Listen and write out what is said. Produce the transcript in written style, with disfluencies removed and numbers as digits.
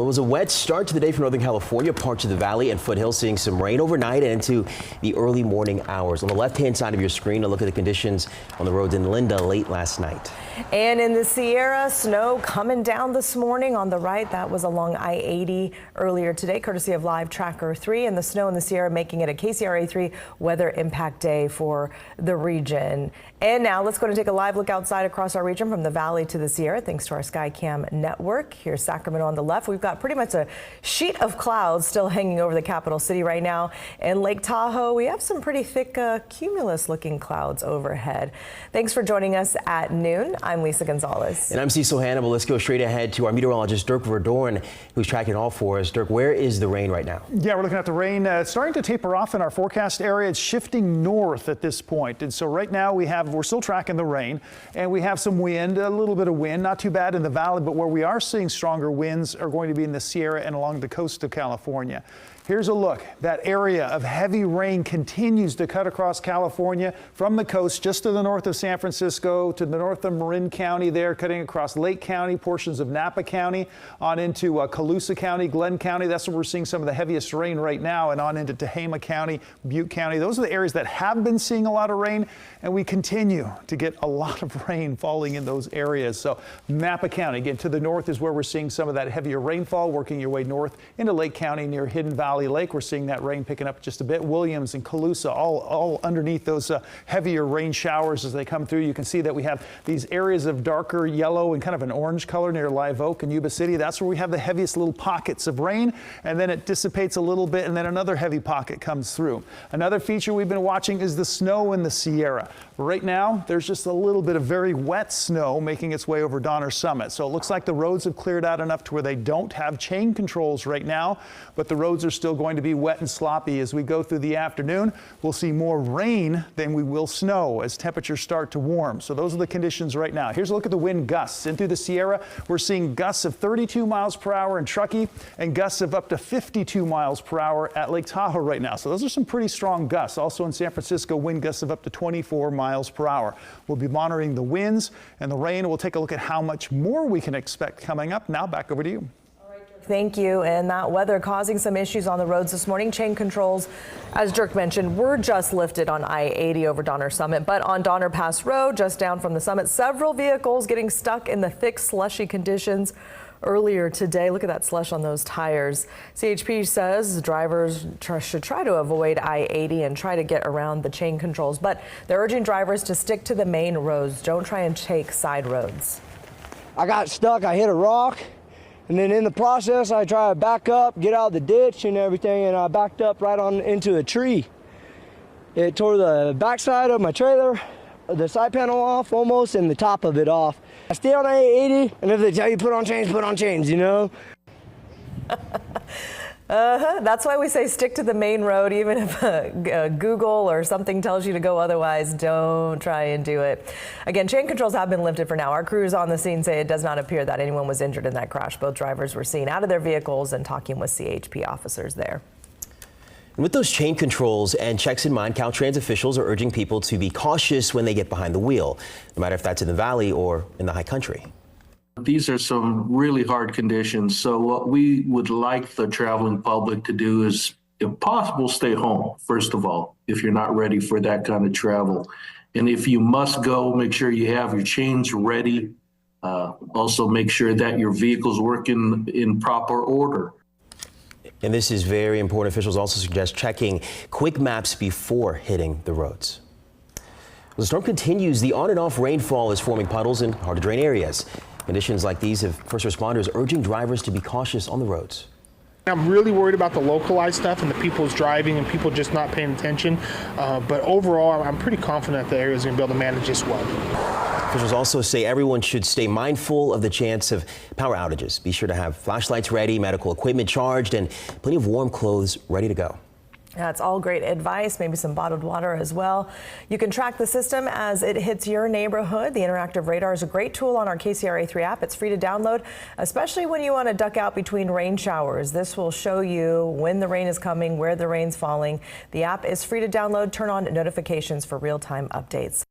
Well, it was a wet start to the day for Northern California, parts of the valley and foothills seeing some rain overnight and into the early morning hours. On the left-hand side of your screen, a look at the conditions on the roads in Linda late last night. And in the Sierra, snow coming down this morning. On the right, that was along I-80 earlier today, courtesy of Live Tracker 3. And the snow in the Sierra making it a KCRA 3 weather impact day for the region. And now let's go and take a live look outside across our region from the valley to the Sierra, thanks to our SkyCam network. Here's Sacramento on the left. We've got pretty much a sheet of clouds still hanging over the capital city right now. In Lake Tahoe, we have some pretty thick cumulus-looking clouds overhead. Thanks for joining us at noon. I'm Lisa Gonzalez. And I'm Cecil Hannibal. Let's go straight ahead to our meteorologist, Dirk Verdoorn, who's tracking all for us. Dirk, where is the rain right now? Yeah, we're looking at the rain starting to taper off in our forecast area. It's shifting north at this point. And so right now we're still tracking the rain, and we have some wind, a little bit of wind, not too bad in the valley, but where we are seeing stronger winds are going to be in the Sierra and along the coast of California. Here's a look. That area of heavy rain continues to cut across California from the coast just to the north of San Francisco, to the north of Marin County there, cutting across Lake County, portions of Napa County, on into Colusa County, Glenn County. That's where we're seeing some of the heaviest rain right now, and on into Tehama County, Butte County. Those are the areas that have been seeing a lot of rain, and we continue to get a lot of rain falling in those areas. So Napa County, again, to the north is where we're seeing some of that heavier rainfall, working your way north into Lake County near Hidden Valley Lake. We're seeing that rain picking up just a bit. Williams and Colusa all underneath those heavier rain showers as they come through. You can see that we have these areas of darker yellow and kind of an orange color near Live Oak and Yuba City. That's where we have the heaviest little pockets of rain, and then it dissipates a little bit, and then another heavy pocket comes through. Another feature we've been watching is the snow in the Sierra. Right now, there's just a little bit of very wet snow making its way over Donner Summit. So it looks like the roads have cleared out enough to where they don't have chain controls right now, but the roads are still going to be wet and sloppy. As we go through the afternoon, we'll see more rain than we will snow as temperatures start to warm. So those are the conditions right now. Here's a look at the wind gusts. In through the Sierra, we're seeing gusts of 32 miles per hour in Truckee and gusts of up to 52 miles per hour at Lake Tahoe right now. So those are some pretty strong gusts. Also in San Francisco, wind gusts of up to 24 miles per hour. We'll be monitoring the winds and the rain. We'll take a look at how much more we can expect coming up. Now back over to you. Thank you. And that weather causing some issues on the roads this morning. Chain controls, as Dirk mentioned, were just lifted on I-80 over Donner Summit, but on Donner Pass Road, just down from the summit, several vehicles getting stuck in the thick, slushy conditions earlier today. Look at that slush on those tires. CHP says drivers should try to avoid I-80 and try to get around the chain controls, but they're urging drivers to stick to the main roads. Don't try and take side roads. I got stuck. I hit a rock. And then in the process, I tried to back up, get out of the ditch and everything, and I backed up right on into a tree. It tore the backside of my trailer, the side panel off almost, and the top of it off. I stay on I-80, and if they tell you put on chains, you know? That's why we say stick to the main road, even if Google or something tells you to go otherwise, don't try and do it. Again, chain controls have been lifted for now. Our crews on the scene say it does not appear that anyone was injured in that crash. Both drivers were seen out of their vehicles and talking with CHP officers there. And with those chain controls and checks in mind, Caltrans officials are urging people to be cautious when they get behind the wheel, no matter if that's in the valley or in the high country. These are some really hard conditions. So what we would like the traveling public to do is, if possible, stay home, first of all, if you're not ready for that kind of travel. And if you must go, make sure you have your chains ready. Also make sure that your vehicle's working in proper order. And this is very important. Officials also suggest checking quick maps before hitting the roads. The storm continues. The on and off rainfall is forming puddles in hard to drain areas. Conditions like these have first responders urging drivers to be cautious on the roads. I'm really worried about the localized stuff and the people's driving and people just not paying attention. But overall, I'm pretty confident the area is going to be able to manage this well. Officials also say everyone should stay mindful of the chance of power outages. Be sure to have flashlights ready, medical equipment charged, and plenty of warm clothes ready to go. That's all great advice, maybe some bottled water as well. You can track the system as it hits your neighborhood. The interactive radar is a great tool on our KCRA 3 app. It's free to download, especially when you want to duck out between rain showers. This will show you when the rain is coming, where the rain's falling. The app is free to download. Turn on notifications for real-time updates.